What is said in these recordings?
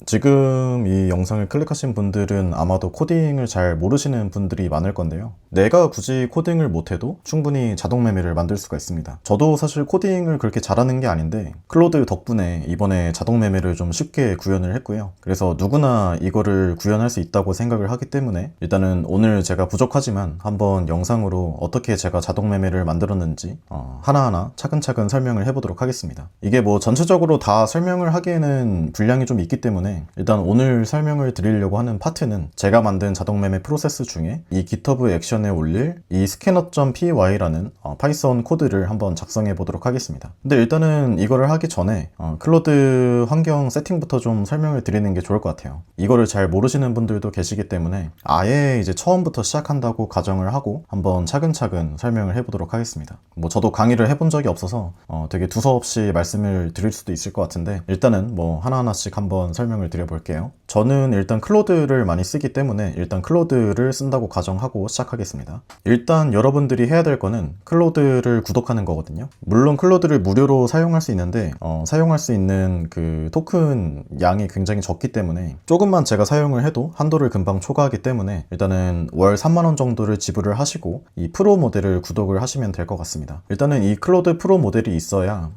지금 이 영상을 클릭하신 분들은 아마도 코딩을 잘 모르시는 분들이 많을 건데요. 내가 굳이 코딩을 못해도 충분히 자동 매매를 만들 수가 있습니다. 저도 사실 코딩을 그렇게 잘하는 게 아닌데 클로드 덕분에 이번에 자동 매매를 좀 쉽게 구현을 했고요. 그래서 누구나 이거를 구현할 수 있다고 생각을 하기 때문에 일단은 오늘 제가 부족하지만 한번 영상으로 어떻게 제가 자동 매매를 만들었는지 하나하나 차근차근 설명을 해보도록 하겠습니다. 이게 뭐 전체적으로 다 설명을 하기에는 분량이 좀 있기 때문에 일단 오늘 설명을 드리려고 하는 파트는 제가 만든 자동 매매 프로세스 중에 이 GitHub 액션에 올릴 이 scanner.py라는 파이썬 코드를 한번 작성해 보도록 하겠습니다. 근데 일단은 이거를 하기 전에 클로드 환경 세팅부터 좀 설명을 드리는 게 좋을 것 같아요. 이거를 잘 모르시는 분들도 계시기 때문에 아예 이제 처음부터 시작한다고 가정을 하고 한번 차근차근 설명을 해보도록 하겠습니다. 뭐 저도 강의를 해본 적이 없어서 되게 두서없이 말씀을 드릴 수도 있을 것 같은데 일단은 뭐 하나하나씩 한번 설명을 드려볼게요. 저는 일단 클로드를 많이 쓰기 때문에 일단 클로드를 쓴다고 가정하고 시작하겠습니다. 일단 여러분들이 해야 될 거는 클로드를 구독하는 거거든요. 물론 클로드를 무료로 사용할 수 있는데 사용할 수 있는 그 토큰 양이 굉장히 적기 때문에 조금만 제가 사용을 해도 한도를 금방 초과하기 때문에 일단은 월 3만원 정도를 지불을 하시고 이 프로 모델을 구독을 하시면 될 것 같습니다. 일단은 이 클로드 프로 모델이 있어야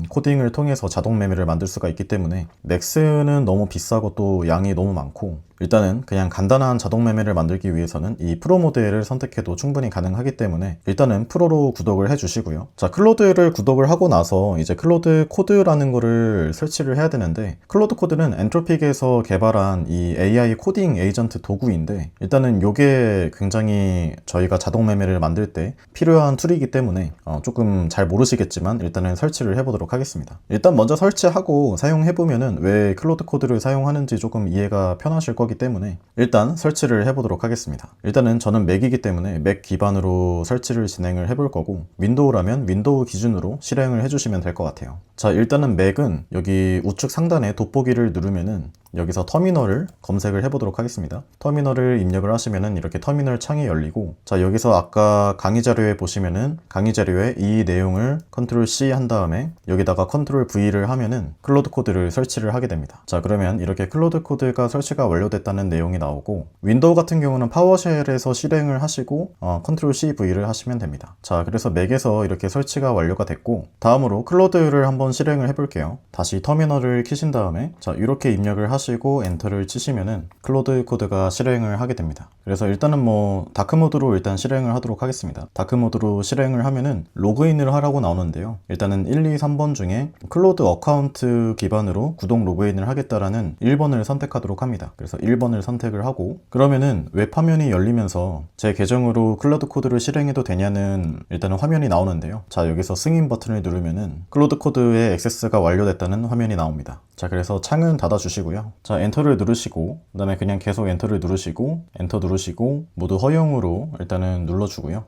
코딩을 통해서 자동 매매를 만들 수가 있기 때문에 맥스는 너무 비싸고 또 양이 너무 많고 일단은 그냥 간단한 자동 매매를 만들기 위해서는 이 프로 모델을 선택해도 충분히 가능하기 때문에 일단은 프로로 구독을 해주시고요. 자, 클로드를 구독을 하고 나서 이제 클로드 코드라는 거를 설치를 해야 되는데 클로드 코드는 엔트로픽에서 개발한 이 AI 코딩 에이전트 도구인데 일단은 이게 굉장히 저희가 자동 매매를 만들 때 필요한 툴이기 때문에 조금 잘 모르시겠지만 일단은 설치를 해보도록 하겠습니다. 일단 먼저 설치하고 사용해보면은 왜 클로드 코드를 사용하는지 조금 이해가 편하실 거기 때문에 일단 설치를 해보도록 하겠습니다. 일단은 저는 맥이기 때문에 맥 기반으로 설치를 진행을 해볼 거고 윈도우라면 윈도우 기준으로 실행을 해주시면 될 것 같아요. 자, 일단은 맥은 여기 우측 상단에 돋보기를 누르면은 여기서 터미널을 검색을 해보도록 하겠습니다. 터미널을 입력을 하시면은 이렇게 터미널 창이 열리고 자, 여기서 아까 강의 자료에 보시면은 강의 자료에 이 내용을 컨트롤 C 한 다음에 여기다가 컨트롤 V를 하면은 클로드 코드를 설치를 하게 됩니다. 자, 그러면 이렇게 클로드 코드가 설치가 완료됐다는 내용이 나오고 윈도우 같은 경우는 파워쉘에서 실행을 하시고 컨트롤 C V를 하시면 됩니다. 자, 그래서 맥에서 이렇게 설치가 완료가 됐고 다음으로 클로드를 한번 실행을 해볼게요. 다시 터미널을 켜신 다음에 자, 이렇게 입력을 하시고 엔터를 치시면은 클로드 코드가 실행을 하게 됩니다. 그래서 일단은 뭐 다크모드로 일단 실행을 하도록 하겠습니다. 다크모드로 실행을 하면은 로그인을 하라고 나오는데요. 일단은 1, 2, 3번 중에 클로드 어카운트 기반으로 구독 로그인을 하겠다라는 1번을 선택하도록 합니다. 그래서 1번을 선택을 하고 그러면은 웹 화면이 열리면서 제 계정으로 클로드 코드를 실행해도 되냐는 일단은 화면이 나오는데요. 자, 여기서 승인 버튼을 누르면은 클로드 코드의 액세스가 완료됐다는 화면이 나옵니다. 자, 그래서 창은 닫아 주시고요. 자, 엔터를 누르시고 그 다음에 그냥 계속 엔터를 누르시고 엔터 누르시고 모두 허용으로 일단은 눌러주고요.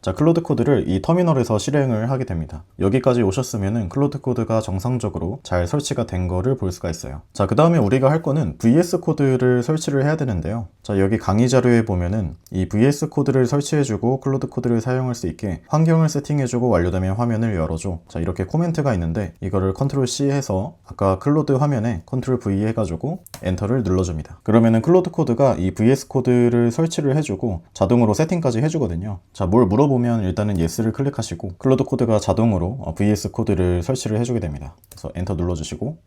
자, 클로드 코드를 이 터미널에서 실행을 하게 됩니다. 여기까지 오셨으면은 클로드 코드가 정상적으로 잘 설치가 된 거를 볼 수가 있어요. 자, 그 다음에 우리가 할 거는 VS 코드를 설치를 해야 되는데요. 자, 여기 강의 자료에 보면은 이 VS 코드를 설치해주고 클로드 코드를 사용할 수 있게 환경을 세팅해주고 완료되면 화면을 열어줘. 자, 이렇게 코멘트가 있는데 이거를 컨트롤 C 해서 아까 클로드 화면에 컨트롤 V 해가지고 엔터를 눌러줍니다. 그러면은 클로드 코드가 이 VS 코드를 설치를 해주고 자동으로 세팅까지 해주거든요. 자, 뭘 물어보면 일단은 yes를 클릭하시고 클로드 코드가 자동으로 VS 코드를 설치를 해주게 됩니다. 그래서 엔터 눌러주시고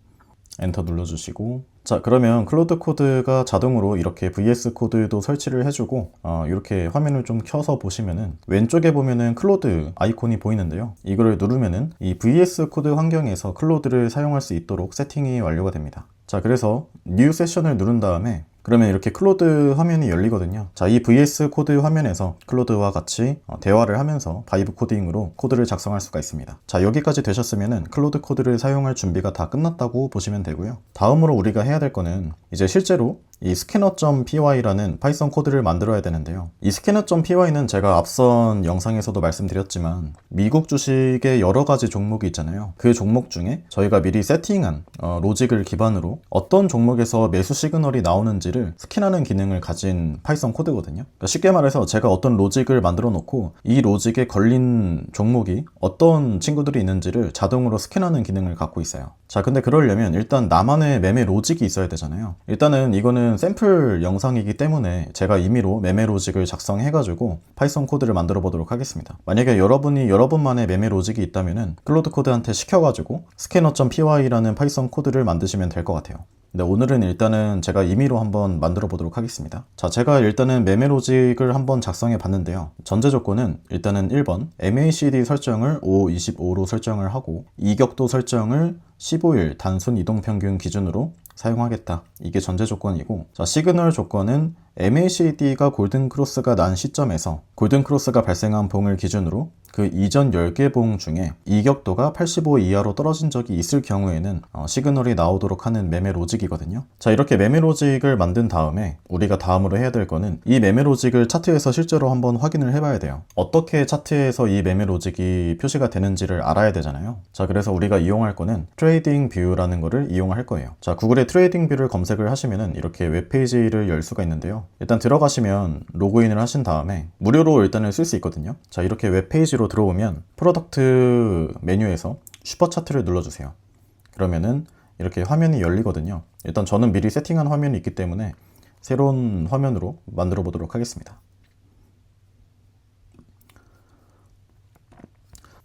엔터 눌러주시고 자, 그러면 클로드 코드가 자동으로 이렇게 VS 코드도 설치를 해주고 이렇게 화면을 좀 켜서 보시면은 왼쪽에 보면은 클로드 아이콘이 보이는데요. 이거를 누르면은 이 VS 코드 환경에서 클로드를 사용할 수 있도록 세팅이 완료가 됩니다. 자, 그래서 뉴 세션을 누른 다음에 그러면 이렇게 클로드 화면이 열리거든요. 자, 이 VS 코드 화면에서 클로드와 같이 대화를 하면서 바이브 코딩으로 코드를 작성할 수가 있습니다. 자, 여기까지 되셨으면은 클로드 코드를 사용할 준비가 다 끝났다고 보시면 되고요. 다음으로 우리가 해야 될 거는 이제 실제로 이 scanner.py라는 파이썬 코드를 만들어야 되는데요. 이 scanner.py는 제가 앞선 영상에서도 말씀드렸지만 미국 주식의 여러 가지 종목이 있잖아요. 그 종목 중에 저희가 미리 세팅한 로직을 기반으로 어떤 종목에서 매수 시그널이 나오는지를 스캔하는 기능을 가진 파이썬 코드거든요. 그러니까 쉽게 말해서 제가 어떤 로직을 만들어 놓고 이 로직에 걸린 종목이 어떤 친구들이 있는지를 자동으로 스캔하는 기능을 갖고 있어요. 자, 근데 그러려면 일단 나만의 매매 로직이 있어야 되잖아요. 일단은 이거는 샘플 영상이기 때문에 제가 임의로 매매 로직을 작성해가지고 파이썬 코드를 만들어 보도록 하겠습니다. 만약에 여러분이 여러분만의 매매 로직이 있다면은 클로드 코드한테 시켜가지고 scanner.py라는 파이썬 코드를 만드시면 될 것 같아요. 근데 오늘은 일단은 제가 임의로 한번 만들어 보도록 하겠습니다. 자, 제가 일단은 매매 로직을 한번 작성해 봤는데요. 전제 조건은 일단은 1번 MACD 설정을 525로 설정을 하고 이격도 설정을 15일 단순 이동평균 기준으로 사용하겠다. 이게 전제 조건이고, 자, 시그널 조건은 MACD가 골든크로스가 난 시점에서 골든크로스가 발생한 봉을 기준으로 그 이전 10개 봉 중에 이격도가 85 이하로 떨어진 적이 있을 경우에는 시그널이 나오도록 하는 매매 로직이거든요. 자, 이렇게 매매 로직을 만든 다음에 우리가 다음으로 해야 될 거는 이 매매 로직을 차트에서 실제로 한번 확인을 해봐야 돼요. 어떻게 차트에서 이 매매 로직이 표시가 되는지를 알아야 되잖아요. 자, 그래서 우리가 이용할 거는 트레이딩 뷰라는 거를 이용할 거예요. 자, 구글에 트레이딩 뷰를 검색을 하시면은 이렇게 웹페이지를 열 수가 있는데요. 일단 들어가시면 로그인을 하신 다음에 무료로 일단은 쓸 수 있거든요. 자, 이렇게 웹페이지로 들어오면 프로덕트 메뉴에서 슈퍼 차트를 눌러주세요. 그러면은 이렇게 화면이 열리거든요. 일단 저는 미리 세팅한 화면이 있기 때문에 새로운 화면으로 만들어 보도록 하겠습니다.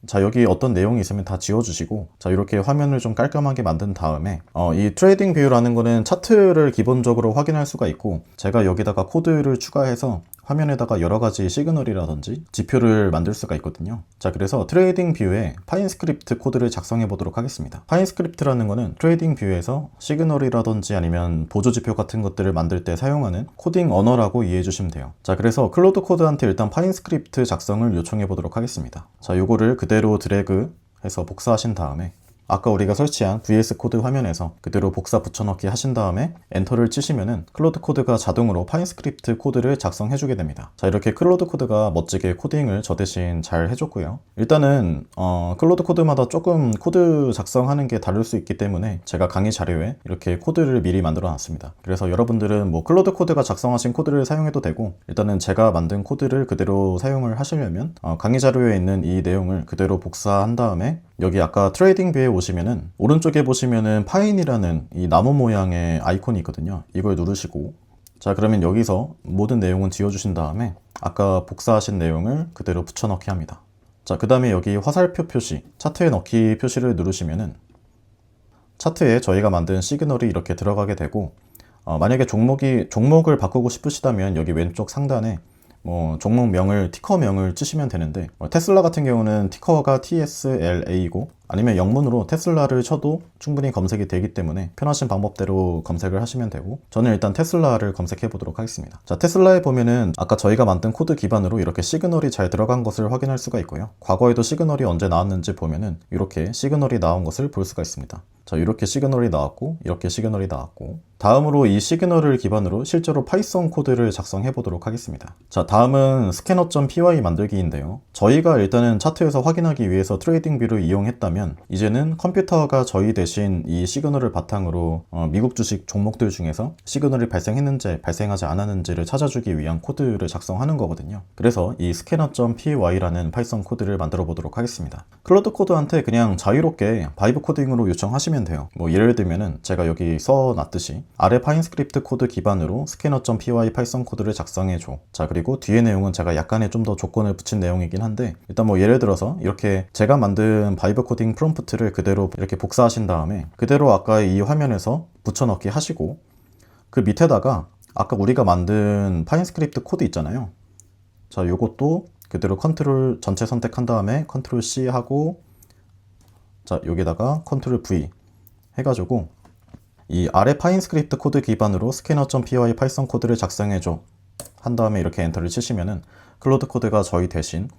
자, 여기 어떤 내용이 있으면 다 지워주시고, 자, 이렇게 화면을 좀 깔끔하게 만든 다음에 이 트레이딩 뷰라는 거는 차트를 기본적으로 확인할 수가 있고, 제가 여기다가 코드를 추가해서 화면에다가 여러 가지 시그널이라든지 지표를 만들 수가 있거든요. 자, 그래서 트레이딩 뷰에 파인 스크립트 코드를 작성해 보도록 하겠습니다. 파인 스크립트라는 거는 트레이딩 뷰에서 시그널이라든지 아니면 보조 지표 같은 것들을 만들 때 사용하는 코딩 언어라고 이해해 주시면 돼요. 자, 그래서 클로드 코드한테 일단 파인 스크립트 작성을 요청해 보도록 하겠습니다. 자, 요거를 그대로 드래그 해서 복사하신 다음에 아까 우리가 설치한 VS 코드 화면에서 그대로 복사 붙여넣기 하신 다음에 엔터를 치시면은 클로드 코드가 자동으로 파인 스크립트 코드를 작성해 주게 됩니다. 자, 이렇게 클로드 코드가 멋지게 코딩을 저 대신 잘 해줬고요. 일단은 클로드 코드마다 조금 코드 작성하는 게 다를 수 있기 때문에 제가 강의 자료에 이렇게 코드를 미리 만들어 놨습니다. 그래서 여러분들은 뭐 클로드 코드가 작성하신 코드를 사용해도 되고, 일단은 제가 만든 코드를 그대로 사용을 하시려면 강의 자료에 있는 이 내용을 그대로 복사한 다음에 여기 아까 트레이딩 뷰에 오시면은 오른쪽에 보시면은 파인이라는 이 나무 모양의 아이콘이 있거든요. 이걸 누르시고, 자, 그러면 여기서 모든 내용은 지워주신 다음에 아까 복사하신 내용을 그대로 붙여넣기 합니다. 자, 그 다음에 여기 화살표 표시, 차트에 넣기 표시를 누르시면은 차트에 저희가 만든 시그널이 이렇게 들어가게 되고, 만약에 종목을 바꾸고 싶으시다면 여기 왼쪽 상단에 종목명을, 티커명을 치시면 되는데, 테슬라 같은 경우는 티커가 TSLA이고, 아니면 영문으로 테슬라를 쳐도 충분히 검색이 되기 때문에 편하신 방법대로 검색을 하시면 되고, 저는 일단 테슬라를 검색해 보도록 하겠습니다. 자, 테슬라에 보면은 아까 저희가 만든 코드 기반으로 이렇게 시그널이 잘 들어간 것을 확인할 수가 있고요. 과거에도 시그널이 언제 나왔는지 보면은 이렇게 시그널이 나온 것을 볼 수가 있습니다. 자, 이렇게 시그널이 나왔고, 이렇게 시그널이 나왔고, 다음으로 이 시그널을 기반으로 실제로 파이썬 코드를 작성해 보도록 하겠습니다. 자, 다음은 scanner.py 만들기인데요. 저희가 일단은 차트에서 확인하기 위해서 트레이딩 뷰를 이용했다면, 이제는 컴퓨터가 저희 대신 이 시그널을 바탕으로 미국 주식 종목들 중에서 시그널이 발생했는지 발생하지 않았는지를 찾아주기 위한 코드를 작성하는 거거든요. 그래서 이 scanner.py라는 파이썬 코드를 만들어 보도록 하겠습니다. 클로드 코드한테 그냥 자유롭게 바이브 코딩으로 요청하시면 돼요. 예를 들면은 제가 여기 써놨듯이 아래 파인 스크립트 코드 기반으로 scanner.py 파이썬 코드를 작성해줘. 자, 그리고 뒤에 내용은 제가 약간의 좀 더 조건을 붙인 내용이긴 한데, 일단 예를 들어서 이렇게 제가 만든 바이브 코딩 프롬프트를 그대로 이렇게 복사하신 다음에 그대로 아까 이 화면에서 붙여넣기 하시고, 그 밑에다가 아까 우리가 만든 파인 스크립트 코드 있잖아요. 자, 요것도 그대로 컨트롤 전체 선택한 다음에 컨트롤 C 하고, 자, 여기다가 컨트롤 V 해가지고 이 아래 파인 스크립트 코드 기반으로 scanner.py 파이썬 코드를 작성해줘 한 다음에 이렇게 엔터를 치시면은 클로드 코드가 저희 대신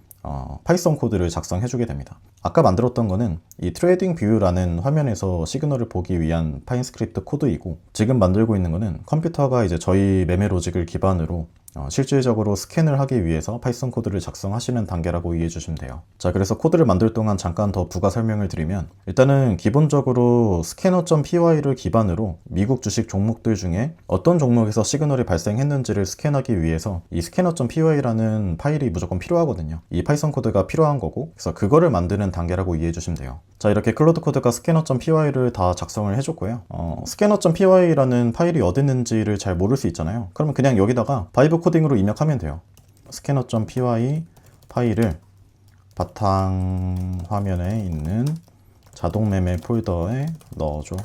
파이썬 코드를 작성해주게 됩니다. 아까 만들었던 거는 이 트레이딩 뷰라는 화면에서 시그널을 보기 위한 파인 스크립트 코드이고, 지금 만들고 있는 거는 컴퓨터가 이제 저희 매매 로직을 기반으로 실질적으로 스캔을 하기 위해서 파이썬 코드를 작성하시는 단계라고 이해해 주시면 돼요. 자, 그래서 코드를 만들 동안 잠깐 더 부가 설명을 드리면, 일단은 기본적으로 scanner.py를 기반으로 미국 주식 종목들 중에 어떤 종목에서 시그널이 발생했는지를 스캔하기 위해서 이 scanner.py라는 파일이 무조건 필요하거든요. 이 파이썬 코드가 필요한 거고, 그래서 그거를 만드는 단계라고 이해해 주시면 돼요. 자, 이렇게 클로드 코드가 scanner.py를 다 작성을 해줬고요. scanner.py라는 파일이 어디 있는지를 잘 모를 수 있잖아요. 그러면 그냥 여기다가 바이브 코딩으로 입력하면 돼요. scanner.py 파일을 바탕 화면에 있는 자동 매매 폴더에 넣어줘.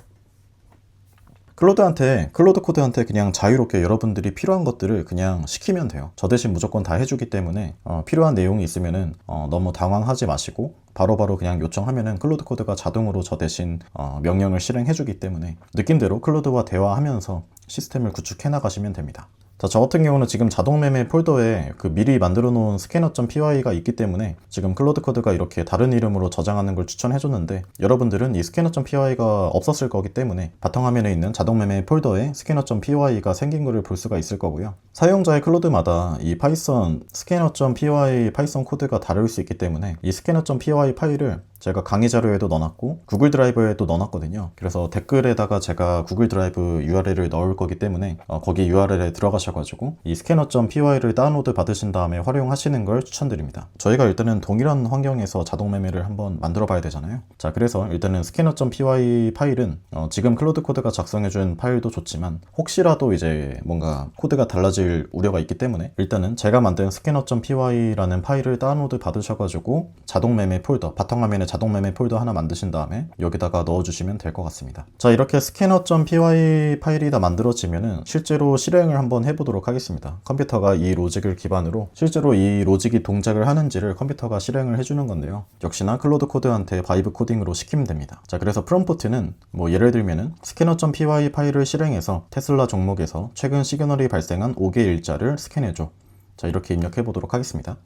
클로드 코드한테 그냥 자유롭게 여러분들이 필요한 것들을 그냥 시키면 돼요. 저 대신 무조건 다 해주기 때문에 필요한 내용이 있으면은 너무 당황하지 마시고 바로바로 그냥 요청하면은 클로드 코드가 자동으로 저 대신 명령을 실행해주기 때문에 느낌대로 클로드와 대화하면서 시스템을 구축해 나가시면 됩니다. 자, 저 같은 경우는 지금 자동 매매 폴더에 그 미리 만들어 놓은 scanner.py가 있기 때문에 지금 클로드 코드가 이렇게 다른 이름으로 저장하는 걸 추천해 줬는데, 여러분들은 이 scanner.py가 없었을 거기 때문에 바탕화면에 있는 자동 매매 폴더에 scanner.py가 생긴 거를 볼 수가 있을 거고요. 사용자의 클로드마다 이 파이썬 scanner.py 파이썬 코드가 다를 수 있기 때문에 이 scanner.py 파일을 제가 강의 자료에도 넣어놨고 구글 드라이브에도 넣어놨거든요. 그래서 댓글에다가 제가 구글 드라이브 URL을 넣을 거기 때문에 거기 URL에 들어가셔가지고 이 scanner.py를 다운로드 받으신 다음에 활용하시는 걸 추천드립니다. 저희가 일단은 동일한 환경에서 자동 매매를 한번 만들어 봐야 되잖아요. 자, 그래서 일단은 scanner.py 파일은 지금 클로드 코드가 작성해준 파일도 좋지만 혹시라도 이제 뭔가 코드가 달라질 우려가 있기 때문에 일단은 제가 만든 scanner.py라는 파일을 다운로드 받으셔가지고 자동 매매 폴더, 바탕화면에 자동 매매 폴더 하나 만드신 다음에 여기다가 넣어주시면 될 것 같습니다. 자, 이렇게 scanner.py 파일이 다 만들어지면은 실제로 실행을 한번 해보도록 하겠습니다. 컴퓨터가 이 로직을 기반으로 실제로 이 로직이 동작을 하는지를 컴퓨터가 실행을 해주는 건데요. 역시나 클로드 코드한테 바이브 코딩으로 시키면 됩니다. 자, 그래서 프롬프트는 뭐 예를 들면은 scanner.py 파일을 실행해서 테슬라 종목에서 최근 시그널이 발생한 5개 일자를 스캔해줘. 자, 이렇게 입력해 보도록 하겠습니다.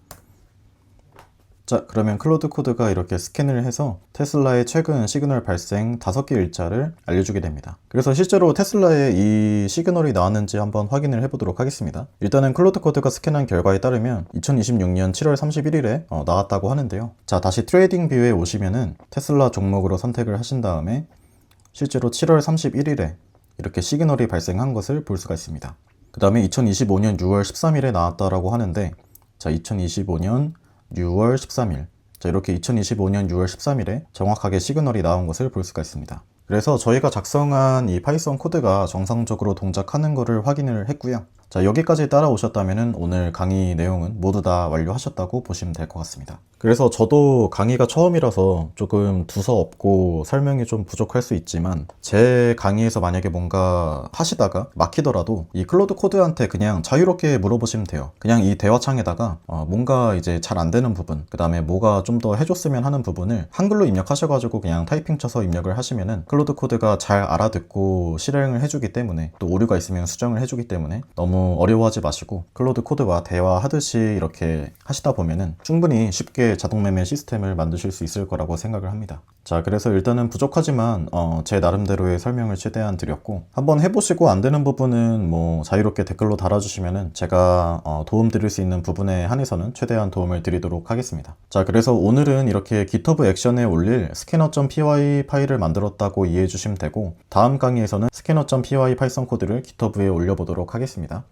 자, 그러면 클로드 코드가 이렇게 스캔을 해서 테슬라의 최근 시그널 발생 5개 일자를 알려주게 됩니다. 그래서 실제로 테슬라에 이 시그널이 나왔는지 한번 확인을 해보도록 하겠습니다. 일단은 클로드 코드가 스캔한 결과에 따르면 2026년 7월 31일에 나왔다고 하는데요. 자, 다시 트레이딩 뷰에 오시면은 테슬라 종목으로 선택을 하신 다음에 실제로 7월 31일에 이렇게 시그널이 발생한 것을 볼 수가 있습니다. 그 다음에 2025년 6월 13일에 나왔다라고 하는데, 자, 2025년 6월 13일. 자, 이렇게 2025년 6월 13일에 정확하게 시그널이 나온 것을 볼 수가 있습니다. 그래서 저희가 작성한 이 파이썬 코드가 정상적으로 동작하는 것을 확인을 했고요. 자, 여기까지 따라오셨다면 오늘 강의 내용은 모두 다 완료하셨다고 보시면 될 것 같습니다. 그래서 저도 강의가 처음이라서 조금 두서없고 설명이 좀 부족할 수 있지만, 제 강의에서 만약에 뭔가 하시다가 막히더라도 이 클로드 코드한테 그냥 자유롭게 물어보시면 돼요. 그냥 이 대화창에다가 뭔가 이제 잘 안 되는 부분, 그 다음에 뭐가 좀 더 해줬으면 하는 부분을 한글로 입력하셔가지고 그냥 타이핑 쳐서 입력을 하시면은 클로드 코드가 잘 알아듣고 실행을 해주기 때문에, 또 오류가 있으면 수정을 해주기 때문에 너무 어려워하지 마시고 클로드 코드와 대화하듯이 이렇게 하시다 보면은 충분히 쉽게 자동 매매 시스템을 만드실 수 있을 거라고 생각을 합니다. 자, 그래서 일단은 부족하지만 제 나름대로의 설명을 최대한 드렸고, 한번 해보시고 안 되는 부분은 뭐 자유롭게 댓글로 달아주시면은 제가 도움 드릴 수 있는 부분에 한해서는 최대한 도움을 드리도록 하겠습니다. 자, 그래서 오늘은 이렇게 GitHub 액션에 올릴 scanner.py 파일을 만들었다고 이해해 주시면 되고, 다음 강의에서는 scanner.py 파이썬 코드를 GitHub에 올려보도록 하겠습니다.